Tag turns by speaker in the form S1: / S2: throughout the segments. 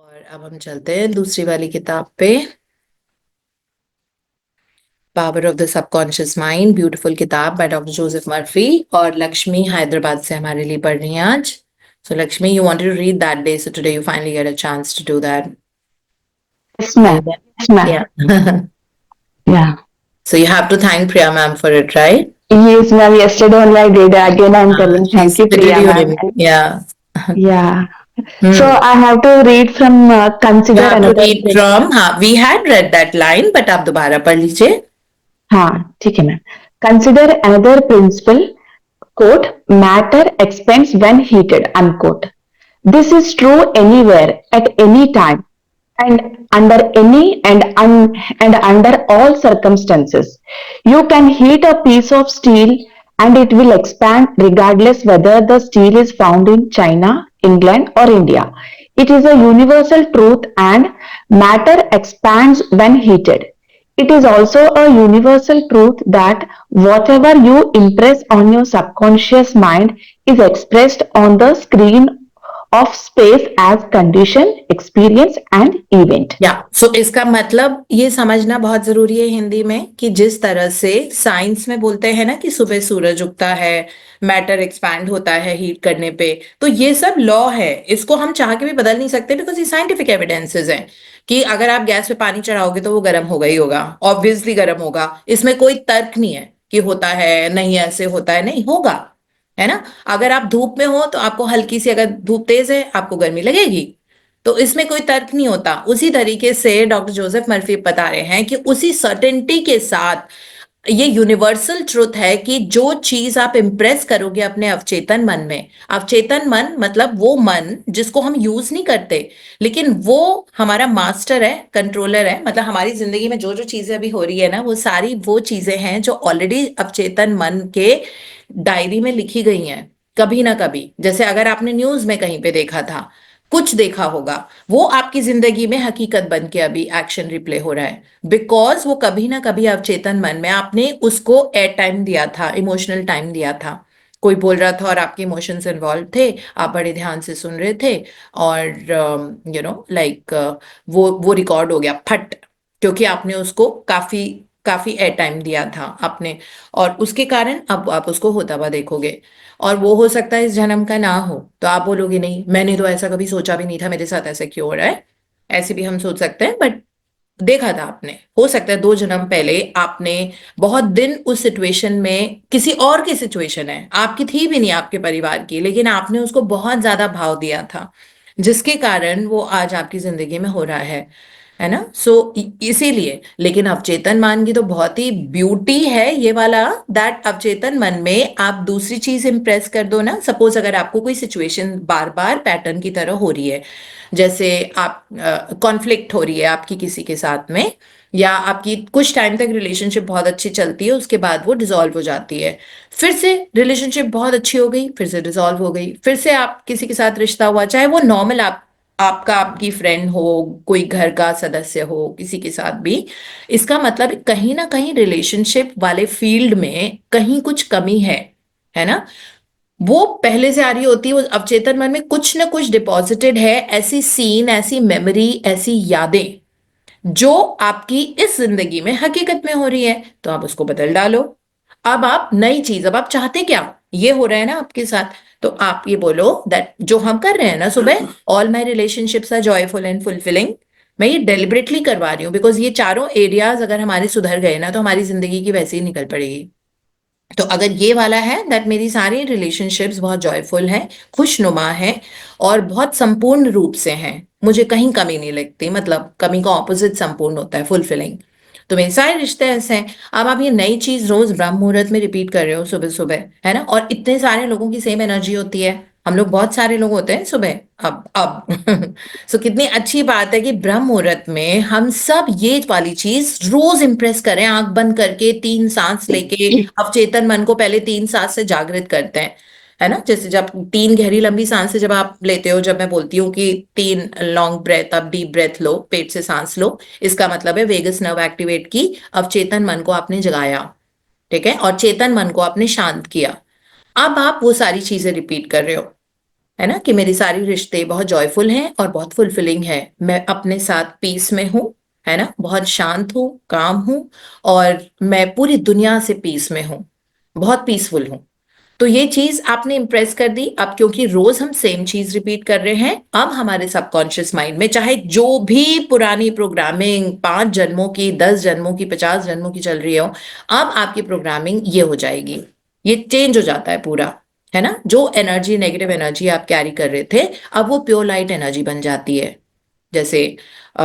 S1: और अब हम चलते हैं दूसरी वाली किताब पे। Power of the subconscious mind, beautiful किताब बाय डॉक्टर जोसेफ मर्फी। और लक्ष्मी हैदराबाद से हमारे लिए पढ़ रही हैं आज। So Lakshmi, you wanted to read that day, so today you finally get a chance to do that.
S2: Yes,
S1: Are you
S2: ma'am.
S1: there?
S2: Yes, ma'am.
S1: Yeah.
S2: Yeah.
S1: So you have to thank Priya ma'am for it, right?
S2: Yes, ma'am. Yesterday only I did. Again, I'm telling
S1: She
S2: thank you,
S1: spitted
S2: Priya,
S1: you
S2: ma'am.
S1: in. Yeah.
S2: Yeah. So
S1: Hmm.
S2: I have to read from
S1: You
S2: consider
S1: have to
S2: another
S1: read
S2: principle.
S1: from, हाँ, we had read that line, but आप दोबारा पढ़ लीजिए.
S2: हाँ, ठीक है, ma'am. Consider another principle. Quote: matter expands when heated. Unquote. This is true anywhere, at any time, and under and under all circumstances. You can heat a piece of steel and it will expand regardless whether the steel is found in China, England, or India. It is a universal truth, and matter expands when heated. It is also a universal truth that whatever you impress on your subconscious mind is expressed on the screen of space as condition, experience, and event.
S1: या सो इसका मतलब ये समझना बहुत जरूरी है हिंदी में कि जिस तरह से साइंस में बोलते हैं ना कि सुबह सूरज उगता है, मैटर एक्सपैंड होता है हीट करने पे, तो ये सब लॉ है, इसको हम चाह के भी बदल नहीं सकते बिकॉज ये साइंटिफिक एविडेंसेस हैं कि अगर आप गैस पे पानी चढ़ाओगे तो वो गर्म होगा ही होगा, ऑब्वियसली गर्म होगा, इसमें कोई तर्क नहीं है कि होता है नहीं, ऐसे होता है नहीं होगा, है ना। अगर आप धूप में हो तो आपको हल्की सी, अगर धूप तेज है आपको गर्मी लगेगी, तो इसमें कोई तर्क नहीं होता। उसी तरीके से डॉक्टर जोसेफ मर्फी बता रहे हैं कि उसी सर्टेनिटी के साथ ये यूनिवर्सल ट्रुथ है कि जो चीज आप इंप्रेस करोगे अपने अवचेतन मन में, अवचेतन मन मतलब वो मन जिसको हम यूज नहीं करते, लेकिन वो हमारा मास्टर है, कंट्रोलर है, मतलब हमारी जिंदगी में जो जो चीजें अभी हो रही है ना, वो सारी वो चीजें हैं जो ऑलरेडी अवचेतन मन के डायरी में लिखी गई हैं कभी ना कभी। जैसे अगर आपने न्यूज में कहीं पे देखा था, कुछ देखा होगा, वो आपकी जिंदगी में हकीकत बन के अभी एक्शन रिप्ले हो रहा है, बिकॉज वो कभी ना कभी अवचेतन मन में आपने उसको एयर टाइम दिया था, इमोशनल टाइम दिया था। कोई बोल रहा था और आपके इमोशंस इन्वॉल्व थे, आप बड़े ध्यान से सुन रहे थे, और लाइक वो रिकॉर्ड हो गया फट, क्योंकि आपने उसको काफी काफी एयर टाइम दिया था आपने, और उसके कारण अब आप उसको होता हुआ देखोगे। और वो हो सकता है इस जन्म का ना हो, तो आप बोलोगे नहीं मैंने तो ऐसा कभी सोचा भी नहीं था, मेरे साथ ऐसा क्यों हो रहा है। ऐसे भी हम सोच सकते हैं, बट देखा था आपने, हो सकता है 2 जन्म पहले आपने बहुत दिन उस सिचुएशन में, किसी और की सिचुएशन है, आपकी थी भी नहीं, आपके परिवार की, लेकिन आपने उसको बहुत ज्यादा भाव दिया था, जिसके कारण वो आज आपकी जिंदगी में हो रहा है ना। सो इसीलिए, लेकिन अवचेतन मन की तो बहुत ही ब्यूटी है ये वाला, दैट अवचेतन मन में आप दूसरी चीज इंप्रेस कर दो ना। सपोज अगर आपको कोई सिचुएशन बार बार पैटर्न की तरह हो रही है, जैसे आप कॉन्फ्लिक्ट हो रही है आपकी किसी के साथ में, या आपकी कुछ टाइम तक रिलेशनशिप बहुत अच्छी चलती है, उसके बाद वो डिसॉल्व हो जाती है, फिर से रिलेशनशिप बहुत अच्छी हो गई, फिर से डिसॉल्व हो गई, फिर से आप किसी के साथ रिश्ता हुआ, चाहे वो नॉर्मल आपका आपकी फ्रेंड हो, कोई घर का सदस्य हो, किसी के साथ भी, इसका मतलब कहीं ना कहीं रिलेशनशिप वाले फील्ड में कहीं कुछ कमी है ना। वो पहले से आ रही होती है, वो अवचेतन मन में कुछ ना कुछ डिपॉजिटेड है, ऐसी सीन, ऐसी मेमोरी, ऐसी यादें जो आपकी इस जिंदगी में हकीकत में हो रही है, तो आप उसको बदल डालो। अब आप नई चीज, अब आप चाहते क्या, ये हो रहा है ना आपके साथ, तो आप ये बोलो दैट जो हम कर रहे हैं ना सुबह, all my relationships are joyful and fulfilling, मैं ये डेलिबरेटली करवा रही हूँ, बिकॉज ये चारों एरियाज अगर हमारे सुधर गए ना, तो हमारी जिंदगी की वैसे ही निकल पड़ेगी। तो अगर ये वाला है दैट मेरी सारी रिलेशनशिप्स बहुत जॉयफुल हैं, खुशनुमा हैं, और बहुत संपूर्ण रूप से हैं, मुझे कहीं कमी नहीं लगती, मतलब कमी का ऑपोजिट संपूर्ण होता है, फुलफिलिंग, तो मेरे सारे रिश्ते ऐसे हैं। अब आप ये नई चीज रोज ब्रह्म मुहूर्त में रिपीट कर रहे हो सुबह सुबह, है ना, और इतने सारे लोगों की सेम एनर्जी होती है, हम लोग बहुत सारे लोग होते हैं सुबह अब सो कितनी अच्छी बात है कि ब्रह्म मुहूर्त में हम सब ये वाली चीज रोज इंप्रेस करें, आंख बंद करके 3 सांस लेके अवचेतन मन को पहले 3 सांस से जागृत करते हैं, है ना। जैसे जब 3 गहरी लंबी सांसें जब आप लेते हो, जब मैं बोलती हूँ कि 3 लॉन्ग ब्रेथ, आप डीप ब्रेथ लो, पेट से सांस लो, इसका मतलब है वेगस नर्व एक्टिवेट की, अवचेतन मन को आपने जगाया, ठीक है, और चेतन मन को आपने शांत किया। अब आप वो सारी चीजें रिपीट कर रहे हो, है ना, कि मेरी सारी रिश्ते बहुत जॉयफुल हैं और बहुत फुलफिलिंग है, मैं अपने साथ पीस में हूँ, है ना, बहुत शांत हूँ, काम हूँ, और मैं पूरी दुनिया से पीस में हूँ, बहुत पीसफुल हूँ। तो ये चीज आपने इम्प्रेस कर दी। अब क्योंकि रोज हम सेम चीज रिपीट कर रहे हैं, अब हमारे सबकॉन्शियस माइंड में चाहे जो भी पुरानी प्रोग्रामिंग 5 जन्मों की, 10 जन्मों की, 50 जन्मों की चल रही हो, अब आपकी प्रोग्रामिंग ये हो जाएगी, ये चेंज हो जाता है पूरा, है ना। जो एनर्जी, नेगेटिव एनर्जी आप कैरी कर रहे थे, अब वो प्योर लाइट एनर्जी बन जाती है। जैसे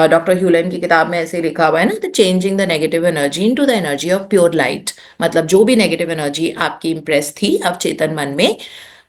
S1: डॉक्टर ह्यूलन की किताब में ऐसे लिखा हुआ है ना, the changing the negative energy into the energy of pure light. मतलब जो भी नेगेटिव एनर्जी आपकी इम्प्रेस थी अब चेतन मन में,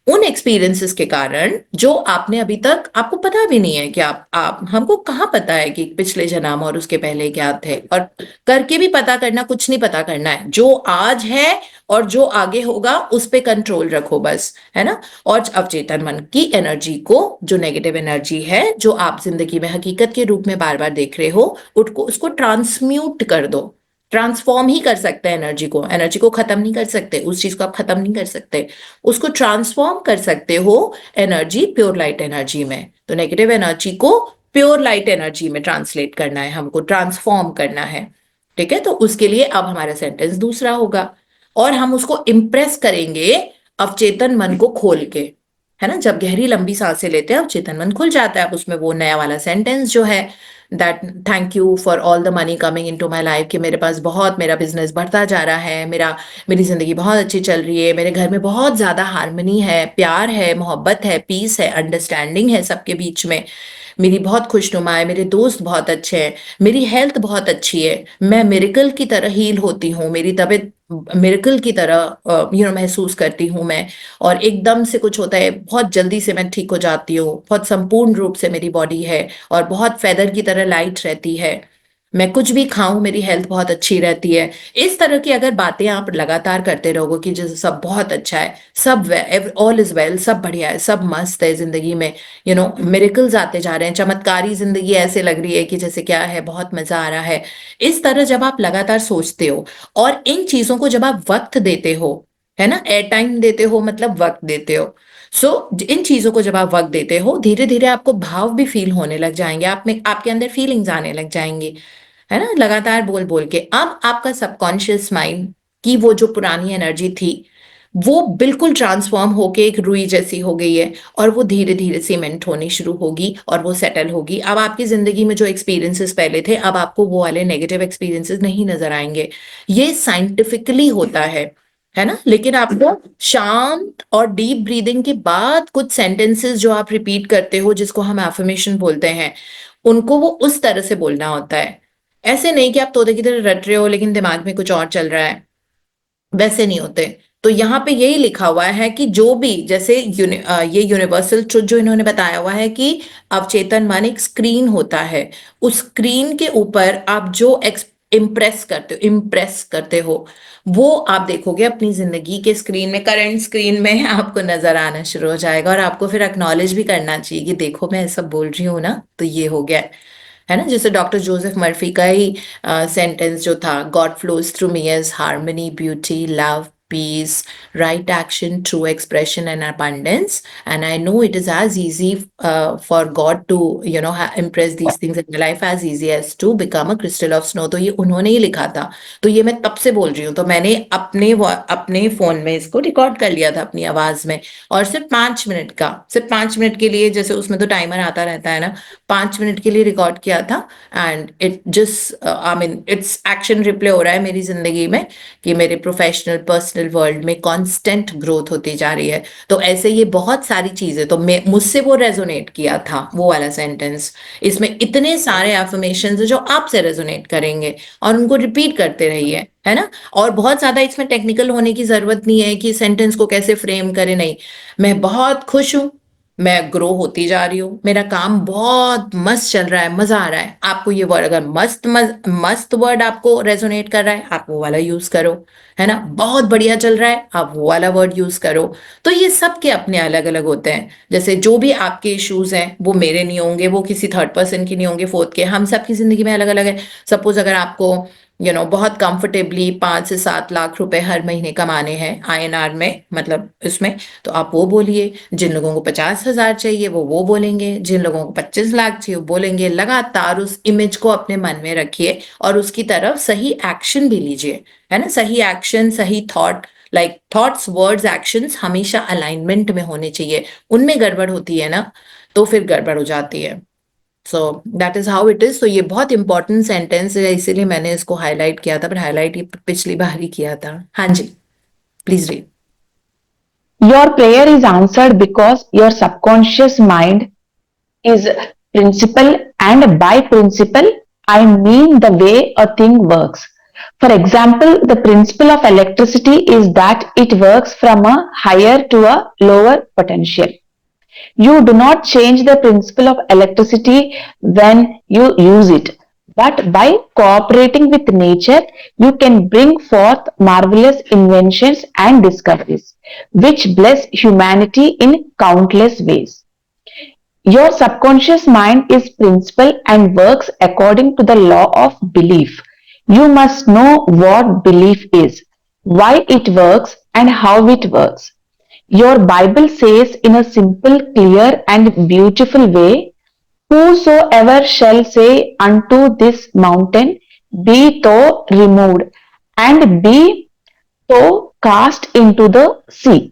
S1: उन एक्सपीरियंसेस के कारण, जो आपने अभी तक, आपको पता भी नहीं है कि आप हमको कहाँ पता है कि पिछले जन्म और उसके पहले क्या थे, और करके भी पता करना कुछ नहीं, पता करना है जो आज है और जो आगे होगा उस पे कंट्रोल रखो बस, है ना। और अवचेतन मन की एनर्जी को, जो नेगेटिव एनर्जी है जो आप जिंदगी में हकीकत के रूप में बार बार देख रहे हो, उसको ट्रांसम्यूट कर दो। ट्रांसफॉर्म ही कर सकते हैं एनर्जी को, एनर्जी को खत्म नहीं कर सकते, उस चीज को आप खत्म नहीं कर सकते, उसको ट्रांसफॉर्म कर सकते हो एनर्जी, प्योर लाइट एनर्जी में। तो नेगेटिव एनर्जी को प्योर लाइट एनर्जी में ट्रांसलेट करना है, हमको ट्रांसफॉर्म करना है, ठीक है। तो उसके लिए अब हमारा सेंटेंस दूसरा होगा, और हम उसको इम्प्रेस करेंगे अवचेतन मन को खोल के, है ना। जब गहरी लंबी सांसें लेते हैं अवचेतन मन खुल जाता है, अब उसमें वो नया वाला सेंटेंस जो है, that thank you for all the money coming into my life, कि मेरे पास बहुत, मेरा बिजनेस बढ़ता जा रहा है, मेरी जिंदगी बहुत अच्छी चल रही है, मेरे घर में बहुत ज्यादा हार्मनी है, प्यार है, मोहब्बत है, पीस है, अंडरस्टैंडिंग है सबके बीच में, मेरी बहुत खुशनुमा है, मेरे दोस्त बहुत अच्छे हैं, मेरी हेल्थ बहुत अच्छी है, मैं मिरेकल की तरह हील होती हूँ, मेरी तबीयत मिरेकल की तरह महसूस करती हूँ मैं, और एकदम से कुछ होता है बहुत जल्दी से मैं ठीक हो जाती हूँ, बहुत संपूर्ण रूप से मेरी बॉडी है और बहुत फेदर की तरह लाइट रहती है, मैं कुछ भी खाऊं मेरी हेल्थ बहुत अच्छी रहती है। इस तरह की अगर बातें आप लगातार करते रहोगे कि जैसे सब बहुत अच्छा है, सब ऑल इज वेल, सब बढ़िया है, सब मस्त है जिंदगी में, मिरेकल्स आते जा रहे हैं, चमत्कारी जिंदगी ऐसे लग रही है कि जैसे क्या है, बहुत मजा आ रहा है। इस तरह जब आप लगातार सोचते हो और इन चीजों को जब आप वक्त देते हो, है ना, एयर टाइम देते हो, मतलब वक्त देते हो, सो इन चीजों को जब आप वक्त देते हो, धीरे धीरे आपको भाव भी फील होने लग जाएंगे, आप में, आपके अंदर फीलिंग्स आने लग जाएंगी, है ना, लगातार बोल बोल के। अब आपका सबकॉन्शियस माइंड की वो जो पुरानी एनर्जी थी, वो बिल्कुल ट्रांसफॉर्म होके एक रुई जैसी हो गई है, और वो धीरे धीरे सीमेंट होनी शुरू होगी और वो सेटल होगी। अब आपकी जिंदगी में जो एक्सपीरियंसेस पहले थे, अब आपको वो वाले नेगेटिव एक्सपीरियंसेस नहीं नजर आएंगे। ये साइंटिफिकली होता है ना। लेकिन आपको शांत और डीप ब्रीदिंग के बाद कुछ सेंटेंसेस जो आप रिपीट करते हो, जिसको हम एफर्मेशन बोलते हैं, उनको वो उस तरह से बोलना होता है। ऐसे नहीं कि आप तोते की तरह रट रहे हो लेकिन दिमाग में कुछ और चल रहा है, वैसे नहीं होते। तो यहाँ पे यही लिखा हुआ है कि जो भी, जैसे ये यूनिवर्सल ट्रुथ जो इन्होंने बताया हुआ है कि अवचेतन मन एक स्क्रीन होता है, उस स्क्रीन के ऊपर आप जो इम्प्रेस करते हो वो आप देखोगे अपनी जिंदगी के स्क्रीन में, करंट स्क्रीन में आपको नजर आना शुरू हो जाएगा, और आपको फिर एक्नॉलेज भी करना चाहिए कि देखो मैं ऐसा बोल रही हूँ ना, तो ये हो गया है ना। जैसे डॉक्टर जोसेफ मर्फी का ही सेंटेंस जो था, God flows through me as harmony, beauty, love, peace, right action, true expression, and abundance. And I know it is as easy for God to, impress these things in my life as easy as to become a crystal of snow. तो ये उन्होंने ही लिखा था, तो ये मैं तब से बोल रही हूँ। तो मैंने अपने फोन में इसको रिकॉर्ड कर लिया था अपनी आवाज में, और सिर्फ 5 मिनट के लिए, जैसे उसमें तो टाइमर आता रहता है ना, 5 मिनट के लिए रिकॉर्ड किया था। And it just, I mean, it's action replay हो रहा है मेरी जिंदगी में, कि मेरे प्रोफेशनल पर्सनल वर्ल्ड में कांस्टेंट ग्रोथ होती जा रही है। तो ऐसे ये बहुत सारी चीजें, तो मैं, मुझसे वो रेजोनेट किया था वो वाला सेंटेंस। इसमें इतने सारे एफर्मेशंस जो आपसे रेजोनेट करेंगे, और उनको रिपीट करते रहिए, है ना। और बहुत ज्यादा इसमें टेक्निकल होने की जरूरत नहीं है कि सेंटेंस को कैसे फ्रेम करें, नहीं। मैं बहुत खुश हूं, मैं ग्रो होती जा रही हूँ, मेरा काम बहुत मस्त चल रहा है, मजा आ रहा है। आपको ये वर्ड, अगर मस्त वर्ड आपको रेजोनेट कर रहा है, आप वो वाला यूज करो, है ना। बहुत बढ़िया चल रहा है, आप वो वाला वर्ड यूज करो। तो ये सब के अपने अलग अलग होते हैं। जैसे जो भी आपके इश्यूज हैं वो मेरे नहीं होंगे, वो किसी थर्ड पर्सन की नहीं होंगे, फोर्थ के, हम सबकी जिंदगी में अलग अलग है। सपोज अगर आपको बहुत कंफर्टेबली 5 से 7 लाख रुपए हर महीने कमाने हैं आईएनआर में, मतलब इसमें, तो आप वो बोलिए। जिन लोगों को 50,000 चाहिए वो बोलेंगे, जिन लोगों को 25 लाख चाहिए वो बोलेंगे। लगातार उस इमेज को अपने मन में रखिए और उसकी तरफ सही एक्शन भी लीजिए, है ना। सही एक्शन, सही thought, like thoughts words actions हमेशा अलाइनमेंट में होने चाहिए। उनमें गड़बड़ होती है ना, तो फिर गड़बड़ हो जाती है। So that is how it is. तो ये बहुत इंपॉर्टेंट सेंटेंस है, इसीलिए मैंने इसको हाईलाइट किया था, पर हाईलाइट ये पिछली बार ही किया था। हाँ जी, please read.
S2: Your prayer is answered because your subconscious mind is principle, and by principle, I mean the way a thing works. For example, the principle of electricity is that it works from a higher to a lower potential. You do not change the principle of electricity when you use it, but by cooperating with nature, you can bring forth marvelous inventions and discoveries, which bless humanity in countless ways. Your subconscious mind is principle and works according to the law of belief. You must know what belief is, why it works, and how it works. Your Bible says in a simple, clear, and beautiful way, whosoever shall say unto this mountain, be thou removed, and be thou cast into the sea,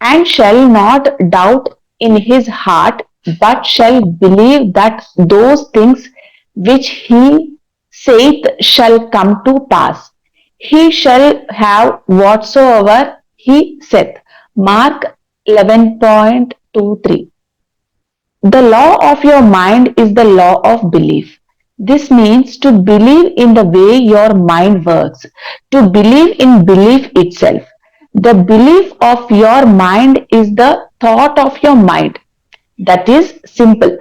S2: and shall not doubt in his heart, but shall believe that those things which he saith shall come to pass. He shall have whatsoever he saith. Mark 11:23. The law of your mind is the law of belief. This means to believe in the way your mind works, to believe in belief itself. The belief of your mind is the thought of your mind. That is simple.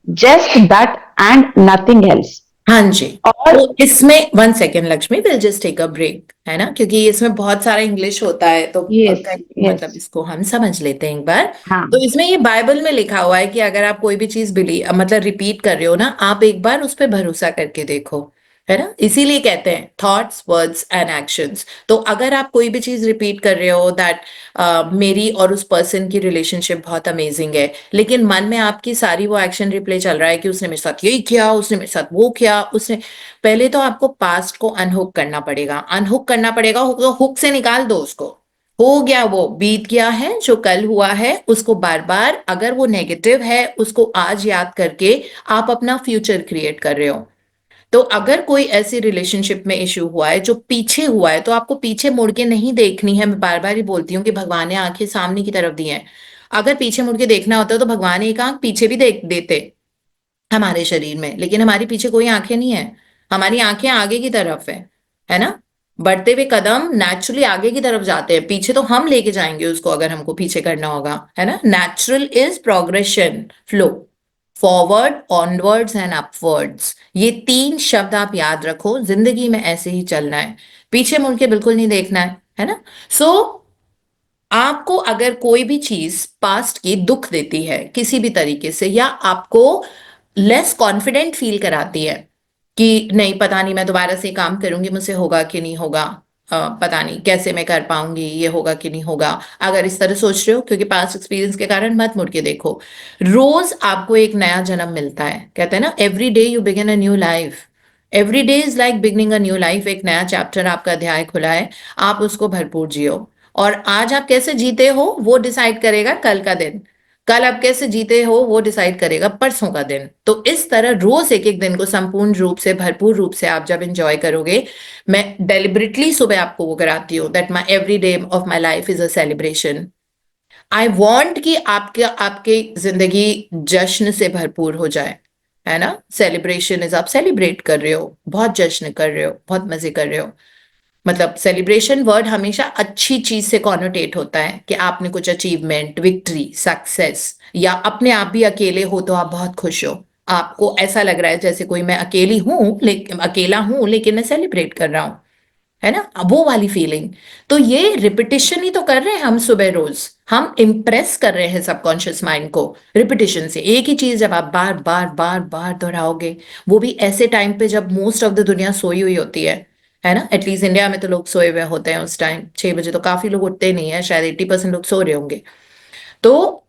S2: Just that and nothing else.
S1: हाँ जी।
S2: और
S1: तो इसमें 1 second Lakshmi, will just take a break, है ना, क्योंकि इसमें बहुत सारा इंग्लिश होता है, तो
S2: यस
S1: मतलब
S2: यस
S1: इसको हम समझ लेते हैं एक बार। तो
S2: हाँ
S1: इसमें ये बाइबल में लिखा हुआ है कि अगर आप कोई भी चीज बिलीव मतलब रिपीट कर रहे हो ना, आप एक बार उस पर भरोसा करके देखो, है ना। इसीलिए कहते हैं थॉट्स वर्ड्स एंड एक्शंस। तो अगर आप कोई भी चीज रिपीट कर रहे हो दैट मेरी और उस पर्सन की रिलेशनशिप बहुत अमेजिंग है, लेकिन मन में आपकी सारी वो एक्शन रिप्ले चल रहा है कि उसने मेरे साथ यही किया, उसने मेरे साथ वो किया, उसने, पहले तो आपको पास्ट को अनहुक करना पड़ेगा। अनहुक करना पड़ेगा, हुक से निकाल दो उसको। हो गया, वो बीत गया है, जो कल हुआ है उसको बार बार, अगर वो नेगेटिव है उसको आज याद करके आप अपना फ्यूचर क्रिएट कर रहे हो। तो अगर कोई ऐसी रिलेशनशिप में इश्यू हुआ है जो पीछे हुआ है, तो आपको पीछे मुड़ के नहीं देखनी है। मैं बार बार ही बोलती हूँ कि भगवान ने आंखें सामने की तरफ दी हैं। अगर पीछे मुड़ के देखना होता तो भगवान एक आंख पीछे भी देख देते हमारे शरीर में, लेकिन हमारे पीछे कोई आंखें नहीं है। हमारी आंखें आगे की तरफ है ना। बढ़ते हुए कदम नेचुरली आगे की तरफ जाते हैं, पीछे तो हम लेके जाएंगे उसको अगर हमको पीछे करना होगा, है ना। Natural is progression, flow forward, onwards and upwards. ये 3 शब्द आप याद रखो, जिंदगी में ऐसे ही चलना है, पीछे मुड़ के बिल्कुल नहीं देखना है ना। सो आपको अगर कोई भी चीज पास्ट की दुख देती है किसी भी तरीके से, या आपको लेस कॉन्फिडेंट फील कराती है कि नहीं पता नहीं मैं दोबारा से काम करूंगी, मुझसे होगा कि नहीं होगा, पता नहीं कैसे मैं कर पाऊंगी, ये होगा कि नहीं होगा, अगर इस तरह सोच रहे हो, क्योंकि पास्ट एक्सपीरियंस के कारण मत मुड़ के देखो। रोज आपको एक नया जन्म मिलता है, कहते हैं ना every day you begin a new life. Every day is like beginning a new life. एक नया चैप्टर आपका अध्याय खुला है, आप उसको भरपूर जियो। और आज आप कैसे जीते हो वो डिसाइड करेगा कल का दिन, कल आप कैसे जीते हो वो डिसाइड करेगा परसों का दिन। तो इस तरह रोज एक एक दिन को संपूर्ण रूप से, भरपूर रूप से आप जब एंजॉय करोगे, मैं डेलिबरेटली सुबह आपको वो कराती हूँ that my every day of my life is a celebration. I want कि आपके आपकी जिंदगी जश्न से भरपूर हो जाए, है ना। सेलिब्रेशन इज, आप सेलिब्रेट कर रहे हो, बहुत जश्न कर रहे हो, बहुत मजे कर रहे हो। मतलब सेलिब्रेशन वर्ड हमेशा अच्छी चीज से कॉनोटेट होता है कि आपने कुछ अचीवमेंट, विक्ट्री, सक्सेस, या अपने आप भी अकेले हो तो आप बहुत खुश हो, आपको ऐसा लग रहा है जैसे कोई मैं अकेली हूं, लेकिन अकेला हूं लेकिन मैं सेलिब्रेट कर रहा हूं, है ना, वो वाली फीलिंग। तो ये रिपीटिशन ही तो कर रहे हैं हम सुबह रोज, हम इंप्रेस कर रहे हैं सबकॉन्शियस माइंड को रिपीटिशन से। एक ही चीज जब आप बार बार बार बार दोहराओगे, वो भी ऐसे टाइम पे जब मोस्ट ऑफ द दुनिया सोई हुई होती है, है ना। एटलीस्ट इंडिया में तो लोग सोए हुए होते हैं उस टाइम, 6 बजे तो काफी लोग उठते नहीं है, शायद 80% लोग सो रहे होंगे। तो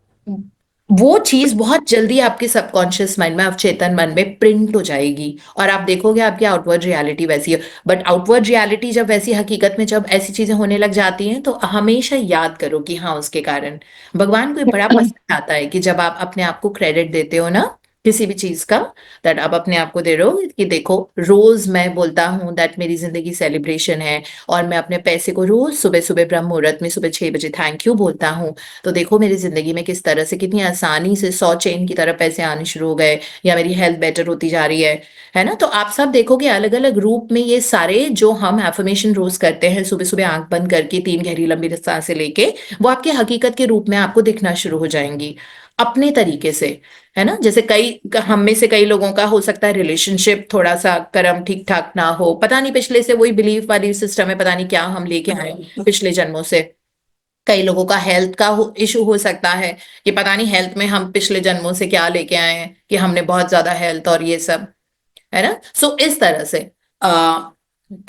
S1: वो चीज बहुत जल्दी आपके सबकॉन्शियस माइंड में, अवचेतन मन में प्रिंट हो जाएगी, और आप देखोगे आपकी आउटवर्ड रियलिटी वैसी है। बट आउटवर्ड रियलिटी जब वैसी, हकीकत में जब ऐसी चीजें होने लग जाती हैं, तो हमेशा याद करो कि हाँ, उसके कारण भगवान को ये बड़ा पसंद आता है कि जब आप अपने आप को क्रेडिट देते हो ना किसी भी चीज का, दैट आप अपने आप को दे रहे हो कि देखो, रोज मैं बोलता हूँ दैट मेरी जिंदगी सेलिब्रेशन है, और मैं अपने पैसे को रोज सुबह सुबह ब्रह्म मुहूर्त में सुबह 6 बजे थैंक यू बोलता हूँ। तो देखो मेरी जिंदगी में किस तरह से, कितनी आसानी से 100 चेन की तरह पैसे आने शुरू हो गए, या मेरी हेल्थ बेटर होती जा रही है ना। तो आप सब देखोगे अलग अलग रूप में ये सारे जो हम एफर्मेशन रोज करते हैं सुबह सुबह आंख बंद करके 3 गहरी लंबी सांसें लेके, वो आपकी हकीकत के रूप में आपको दिखना शुरू हो जाएंगी अपने तरीके से, है ना। जैसे कई हम में से कई लोगों का हो सकता है रिलेशनशिप थोड़ा सा कर्म ठीक ठाक ना हो, पता नहीं पिछले से, वही बिलीफ वाली सिस्टम है, पता नहीं क्या हम लेके आए पिछले जन्मों से। कई लोगों का हेल्थ का इशू हो सकता है कि पता नहीं हेल्थ में हम पिछले जन्मों से क्या लेके आए हैं कि हमने बहुत ज्यादा हेल्थ और ये सब, है ना। सो इस तरह से आ,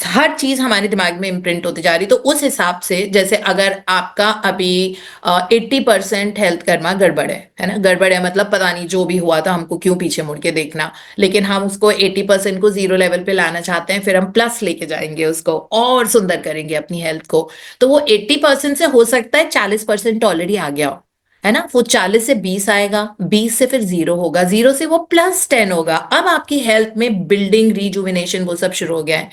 S1: हर चीज हमारे दिमाग में इम्प्रिंट होती जा रही, तो उस हिसाब से जैसे अगर आपका अभी 80% हेल्थ कर्मा गड़बड़ है ना, गड़बड़ है मतलब पता नहीं जो भी हुआ था, हमको क्यों पीछे मुड़ के देखना, लेकिन हम उसको 80% को जीरो लेवल पे लाना चाहते हैं, फिर हम प्लस लेके जाएंगे उसको और सुंदर करेंगे अपनी हेल्थ को। तो वो 80% से हो सकता है 40% ऑलरेडी आ गया हो, है ना। वो 40 से 20 आएगा, 20 से फिर 0 होगा, 0 से वो +10 होगा। अब आपकी हेल्थ में बिल्डिंग, रिजुविनेशन, वो सब शुरू हो गया है।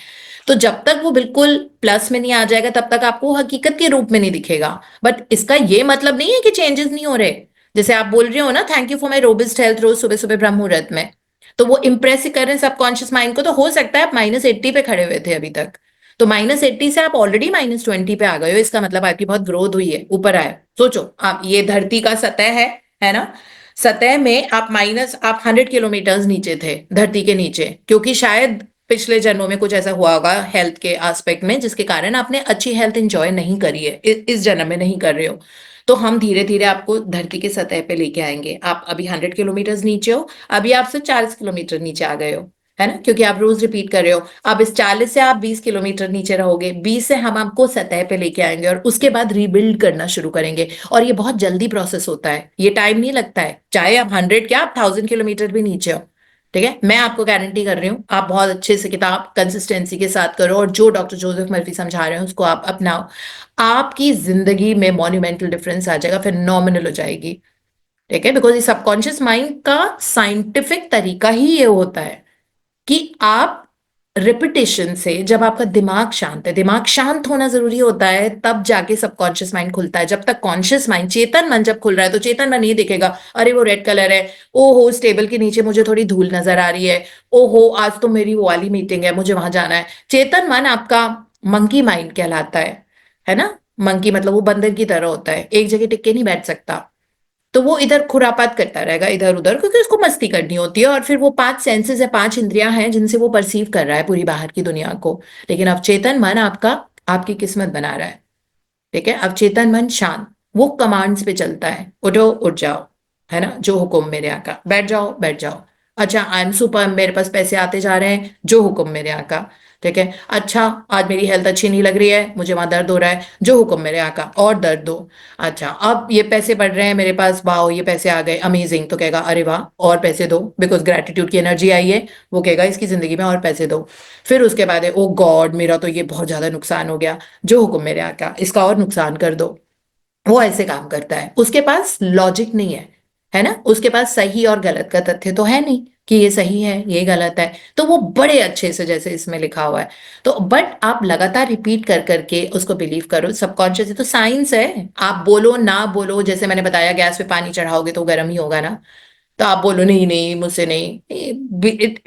S1: तो जब तक वो बिल्कुल प्लस में नहीं आ जाएगा, तब तक आपको हकीकत के रूप में नहीं दिखेगा। बट इसका ये मतलब नहीं है कि चेंजेस नहीं हो रहे। जैसे आप बोल रहे हो ना, thank you for my robust health, रोज सुबह सुबह ब्रह्म मुहूर्त में, तो वो इंप्रेस कर रहे हैं सबकॉन्शियस माइंड को। तो हो सकता है आप -80 पे खड़े हुए थे अभी तक, तो -80 से आप ऑलरेडी -20 पे आ गए हो, इसका मतलब आपकी बहुत ग्रोथ हुई है, ऊपर आए। सोचो आप, ये धरती का सतह है ना। सतह में आप 100 किलोमीटर नीचे थे धरती के नीचे, क्योंकि शायद पिछले जन्मों में कुछ ऐसा हुआ होगा हेल्थ के एस्पेक्ट में, जिसके कारण आपने अच्छी हेल्थ एंजॉय नहीं करी है, इस जन्म में नहीं कर रहे हो। तो हम धीरे धीरे आपको धरती के सतह पे लेके आएंगे। आप अभी 100 किलोमीटर नीचे हो, अभी आप सिर्फ 40 किलोमीटर नीचे आ गए हो, है ना, क्योंकि आप रोज रिपीट कर रहे हो। अब इस 40 से आप 20 किलोमीटर नीचे रहोगे, 20 से हम आपको सतह पे लेके आएंगे, और उसके बाद रीबिल्ड करना शुरू करेंगे। और ये बहुत जल्दी प्रोसेस होता है, ये टाइम नहीं लगता है, चाहे आप 100 क्या, आप 1000 किलोमीटर भी नीचे हो। ठीक है, मैं आपको गारंटी कर रही हूँ, आप बहुत अच्छे से किताब कंसिस्टेंसी के साथ करो, और जो डॉक्टर जोसेफ मर्फी समझा रहे हैं उसको आप अपनाओ, आपकी जिंदगी में मॉन्यूमेंटल डिफरेंस आ जाएगा, फिनोमिनल हो जाएगी। ठीक है, बिकॉज ये सबकॉन्शियस माइंड का साइंटिफिक तरीका ही ये होता है कि आप रिपीटेशन से, जब आपका दिमाग शांत है, दिमाग शांत होना जरूरी होता है, तब जाके सबकॉन्शियस माइंड खुलता है। जब तक कॉन्शियस माइंड, चेतन मन जब खुल रहा है, तो चेतन मन ये देखेगा, अरे वो रेड कलर है, ओहो इस टेबल के नीचे मुझे थोड़ी धूल नजर आ रही है, ओहो आज तो मेरी वो वाली मीटिंग है, मुझे वहां जाना है। चेतन मन आपका मंकी माइंड कहलाता है ना। मंकी मतलब वो बंदर की तरह होता है, एक जगह टिक के नहीं बैठ सकता। तो वो इधर खुरापात करता रहेगा इधर उधर, क्योंकि उसको मस्ती करनी होती है। और फिर वो 5 सेंसेस है, 5 इंद्रियां हैं जिनसे वो परसीव कर रहा है पूरी बाहर की दुनिया को। लेकिन अब चेतन मन आपका, आपकी किस्मत बना रहा है। ठीक है, अब चेतन मन शांत, वो कमांड्स पे चलता है, उठो उठ जाओ, है ना, जो हुक्म मेरे आका, बैठ जाओ बैठ जाओ। अच्छा आई एम सुपर, मेरे पास पैसे आते जा रहे हैं, जो हुक्म मेरे आका। ठीक है, अच्छा आज मेरी हेल्थ अच्छी नहीं लग रही है, मुझे वहां दर्द हो रहा है, जो हुक्म मेरे आका, और दर्द दो। अच्छा अब ये पैसे बढ़ रहे हैं मेरे पास, वाह ये पैसे आ गए, अमेजिंग, तो कहेगा अरे वाह और पैसे दो, बिकॉज ग्रेटिट्यूड की एनर्जी आई है, वो कहेगा इसकी जिंदगी में और पैसे दो। फिर उसके बाद है, ओ गॉड मेरा तो ये बहुत ज्यादा नुकसान हो गया, जो हुक्म मेरे आका, इसका और नुकसान कर दो। वो ऐसे काम करता है, उसके पास लॉजिक नहीं है ना, उसके पास सही और गलत का तथ्य तो है नहीं कि ये सही है ये गलत है। तो वो बड़े अच्छे से, जैसे इसमें लिखा हुआ है, तो बट आप लगातार रिपीट कर करके उसको बिलीव करो। सबकॉन्शियस है तो साइंस है, आप बोलो ना बोलो, जैसे मैंने बताया गैस पे पानी चढ़ाओगे तो गर्म ही होगा ना। तो आप बोलो नहीं नहीं मुझसे नहीं,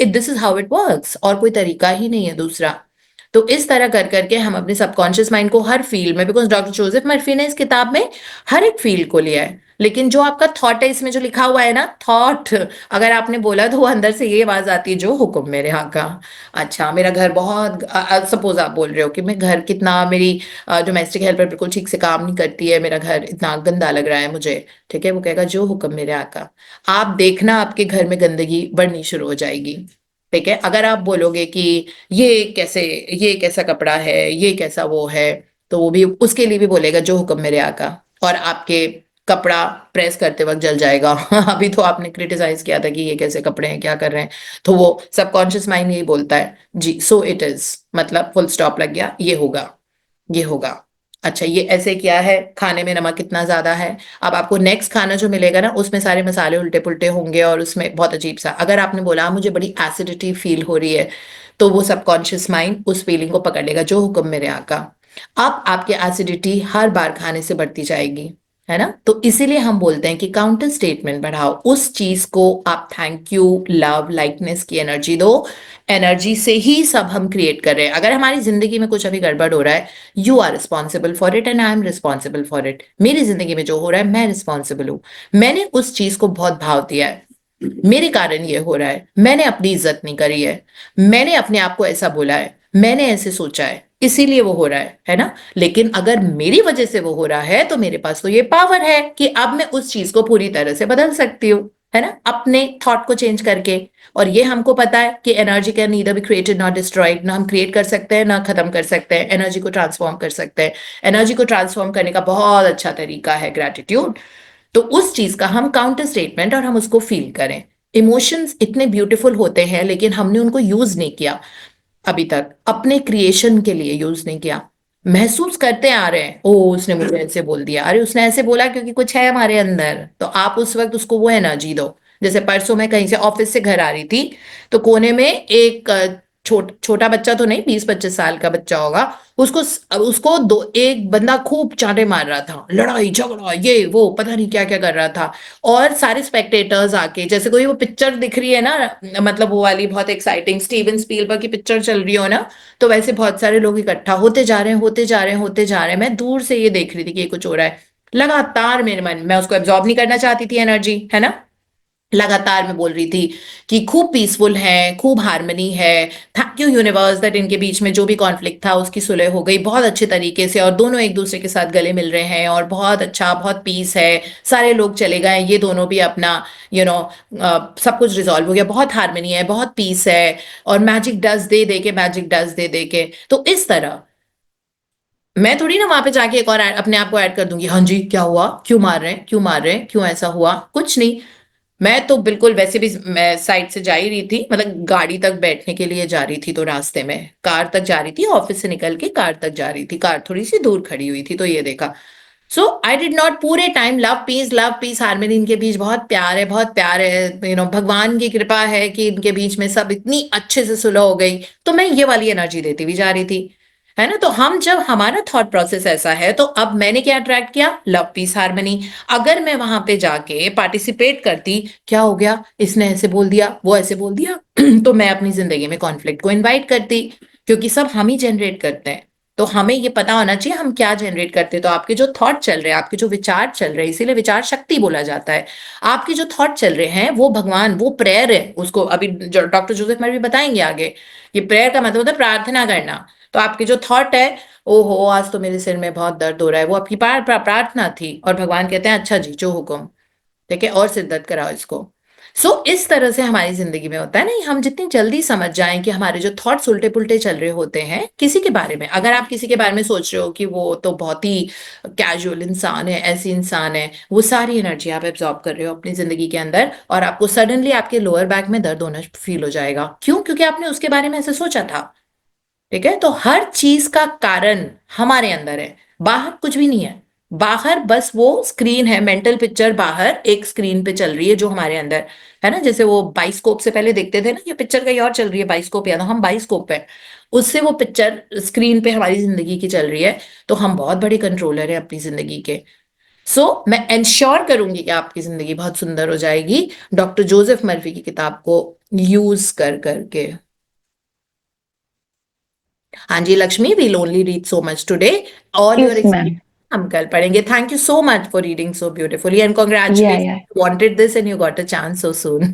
S1: this is how it works, और कोई तरीका ही नहीं है दूसरा। तो इस तरह कर करके हम अपने सबकॉन्शियस माइंड को हर फील्ड में, बिकॉज डॉक्टर जोसेफ मर्फी ने इस किताब में हर एक फील्ड को लिया है, लेकिन जो आपका थॉट है, इसमें जो लिखा हुआ है ना थॉट, अगर आपने बोला तो वो अंदर से ये आवाज आती है, जो हुक्म मेरे यहाँ का। अच्छा मेरा घर बहुत, सपोज आप बोल रहे हो कि मैं घर कितना, मेरी डोमेस्टिक हेल्पर बिल्कुल ठीक से काम नहीं करती है, मेरा घर इतना गंदा लग रहा है मुझे। ठीक है, वो कहेगा जो हुक्म मेरे यहाँ का। आप देखना आपके घर में गंदगी बढ़नी शुरू हो जाएगी। ठीक है, अगर आप बोलोगे कि ये कैसे, ये कैसा कपड़ा है, ये कैसा वो है, तो वो भी उसके लिए भी बोलेगा जो हुक्म मेरे आका, और आपके कपड़ा प्रेस करते वक्त जल जाएगा। अभी तो आपने क्रिटिसाइज किया था कि ये कैसे कपड़े हैं, क्या कर रहे हैं, तो वो सबकॉन्शियस माइंड यही बोलता है जी, सो इट इज, मतलब फुल स्टॉप लग गया, ये होगा, ये होगा। अच्छा, ये ऐसे क्या है, खाने में नमक कितना ज्यादा है। अब आपको नेक्स्ट खाना जो मिलेगा ना, उसमें सारे मसाले उल्टे पुल्टे होंगे और उसमें बहुत अजीब सा, अगर आपने बोला मुझे बड़ी एसिडिटी फील हो रही है, तो वो सबकॉन्शियस माइंड उस फीलिंग को पकड़ लेगा, जो हुक्म मेरे आका। अब आपकी एसिडिटी हर बार खाने से बढ़ती जाएगी, है ना। तो इसीलिए हम बोलते हैं कि काउंटर स्टेटमेंट बढ़ाओ, उस चीज को आप थैंक यू, लव, लाइकनेस की एनर्जी दो। एनर्जी से ही सब हम क्रिएट कर रहे हैं। अगर हमारी जिंदगी में कुछ अभी गड़बड़ हो रहा है, you are responsible for it and I am responsible for it. मेरी जिंदगी में जो हो रहा है मैं रिस्पॉन्सिबल हूं, मैंने उस चीज को बहुत भाव दिया है, मेरे कारण ये हो रहा है, मैंने अपनी इज्जत नहीं करी है, मैंने अपने आप को ऐसा बोला है, मैंने ऐसे सोचा है, इसीलिए वो हो रहा है ना। लेकिन अगर मेरी वजह से वो हो रहा है, तो मेरे पास तो ये पावर है कि अब मैं उस चीज को पूरी तरह से बदल सकती हूँ, है ना, अपने थॉट को चेंज करके। और ये हमको पता है कि energy can neither be created not destroyed, ना हम क्रिएट कर सकते हैं ना खत्म कर सकते हैं, एनर्जी को ट्रांसफॉर्म कर सकते हैं। एनर्जी को ट्रांसफॉर्म करने का बहुत अच्छा तरीका है ग्रेटिट्यूड। तो उस चीज का हम काउंटर स्टेटमेंट, और हम उसको फील करें। इमोशंस इतने ब्यूटीफुल होते हैं, लेकिन हमने उनको यूज नहीं किया अभी तक, अपने क्रिएशन के लिए यूज नहीं किया। महसूस करते आ रहे हैं, ओ उसने मुझे ऐसे बोल दिया, अरे उसने ऐसे बोला क्योंकि कुछ है हमारे अंदर, तो आप उस वक्त उसको वो एनर्जी दो। जैसे परसों मैं कहीं से ऑफिस से घर आ रही थी, तो कोने में एक छोटा बच्चा तो नहीं, 20-25 साल का बच्चा होगा, उसको उसको दो एक बंदा खूब चांटे मार रहा था, लड़ाई झगड़ा ये वो पता नहीं क्या क्या कर रहा था। और सारे स्पेक्टेटर्स आके, जैसे कोई वो पिक्चर दिख रही है ना, मतलब वो वाली बहुत एक्साइटिंग स्टीवन स्पीलबर्ग की पिक्चर चल रही हो ना, तो वैसे बहुत सारे लोग इकट्ठा होते जा रहे हैं, होते जा रहे हैं, होते जा रहे हैं। मैं दूर से ये देख रही थी कि ये कुछ हो रहा है, लगातार मेरे मन, मैं उसको एब्जॉर्ब नहीं करना चाहती थी एनर्जी, है ना। लगातार मैं बोल रही थी कि खूब पीसफुल है, खूब हार्मनी है, थैंक यू यूनिवर्स दैट इनके बीच में जो भी कॉन्फ्लिक्ट था उसकी सुलह हो गई बहुत अच्छे तरीके से, और दोनों एक दूसरे के साथ गले मिल रहे हैं, और बहुत अच्छा, बहुत पीस है, सारे लोग चले गए, ये दोनों भी अपना यू नो सब कुछ रिजॉल्व हो गया, बहुत हार्मनी है, बहुत पीस है। और मैजिक डस्ट दे दे के, मैजिक डस्ट दे दे के, तो इस तरह मैं थोड़ी ना वहां पे जाके एक और अपने आप को ऐड कर दूंगी, हाँ जी क्या हुआ, क्यों मार रहे हैं, क्यों मार रहे हैं, क्यों ऐसा हुआ, कुछ नहीं। मैं तो बिल्कुल वैसे भी, मैं साइड से जा ही रही थी, मतलब गाड़ी तक बैठने के लिए जा रही थी, तो रास्ते में कार तक जा रही थी, ऑफिस से निकल के कार तक जा रही थी, कार थोड़ी सी दूर खड़ी हुई थी, तो ये देखा। सो आई डिड नॉट पूरे टाइम, लव पीस हार्मनी, इनके बीच बहुत प्यार है, बहुत प्यार है, भगवान की कृपा है कि इनके बीच में सब इतनी अच्छे से सुलह हो गई, तो मैं ये वाली एनर्जी देती भी जा रही थी, है ना। तो हम जब, हमारा थॉट प्रोसेस ऐसा है, तो अब मैंने क्या अट्रैक्ट किया, लव पीस हार्मनी। अगर मैं वहां पे जाके पार्टिसिपेट करती, क्या हो गया, इसने ऐसे बोल दिया, वो ऐसे बोल दिया, तो मैं अपनी जिंदगी में कॉन्फ्लिक्ट को इनवाइट करती, क्योंकि सब हम ही जनरेट करते हैं। तो हमें ये पता होना चाहिए हम क्या जनरेट करते हैं। तो आपके जो थॉट चल रहे हैं, आपके जो विचार चल रहे हैं, इसीलिए विचार शक्ति बोला जाता है। आपके जो थॉट चल रहे हैं वो भगवान, वो प्रेयर है, उसको अभी डॉक्टर जोसेफ मर्फी बताएंगे आगे। ये प्रेयर का मतलब होता है प्रार्थना करना। तो आपके जो थॉट है, ओहो आज तो मेरे सिर में बहुत दर्द हो रहा है, वो आपकी प्रार्थना थी, और भगवान कहते हैं अच्छा जी जो हुक्म, ठीक है, और सिर दर्द कराओ इसको। इस तरह से हमारी जिंदगी में होता है ना, हम जितनी जल्दी समझ जाएं कि हमारे जो थॉट्स उल्टे पुल्टे चल रहे होते हैं किसी के बारे में, अगर आप किसी के बारे में सोच रहे हो कि वो तो बहुत ही कैजुअल इंसान है, ऐसी इंसान है, वो सारी एनर्जी आप एब्जॉर्ब कर रहे हो अपनी जिंदगी के अंदर, और आपको सडनली आपके लोअर बैक में दर्द होना फील हो जाएगा। क्यों? क्योंकि आपने उसके बारे में ऐसे सोचा था। ठीक है, तो हर चीज का कारण हमारे अंदर है, बाहर कुछ भी नहीं है। बाहर बस वो स्क्रीन है, मेंटल पिक्चर बाहर एक स्क्रीन पे चल रही है जो हमारे अंदर है ना। जैसे वो बाइस्कोप से पहले देखते थे ना, ये पिक्चर कहीं और चल रही है, बाइस्कोप, या तो हम बाइस्कोप पे, उससे वो पिक्चर स्क्रीन पे हमारी जिंदगी की चल रही है। तो हम बहुत बड़े कंट्रोलर हैं अपनी जिंदगी के। मैं इंश्योर करूंगी कि आपकी जिंदगी बहुत सुंदर हो जाएगी, डॉक्टर जोसेफ मर्फी की किताब को यूज कर करके। हाँ जी Lakshmi, we'll only read so much today, all your
S2: Yes,
S1: experience
S2: ma'am.
S1: हम कल पढ़ेंगे। Thank you so much for reading so beautifully and
S2: Yeah,
S1: congratulation,
S2: yeah.
S1: Wanted this and you got a chance so soon.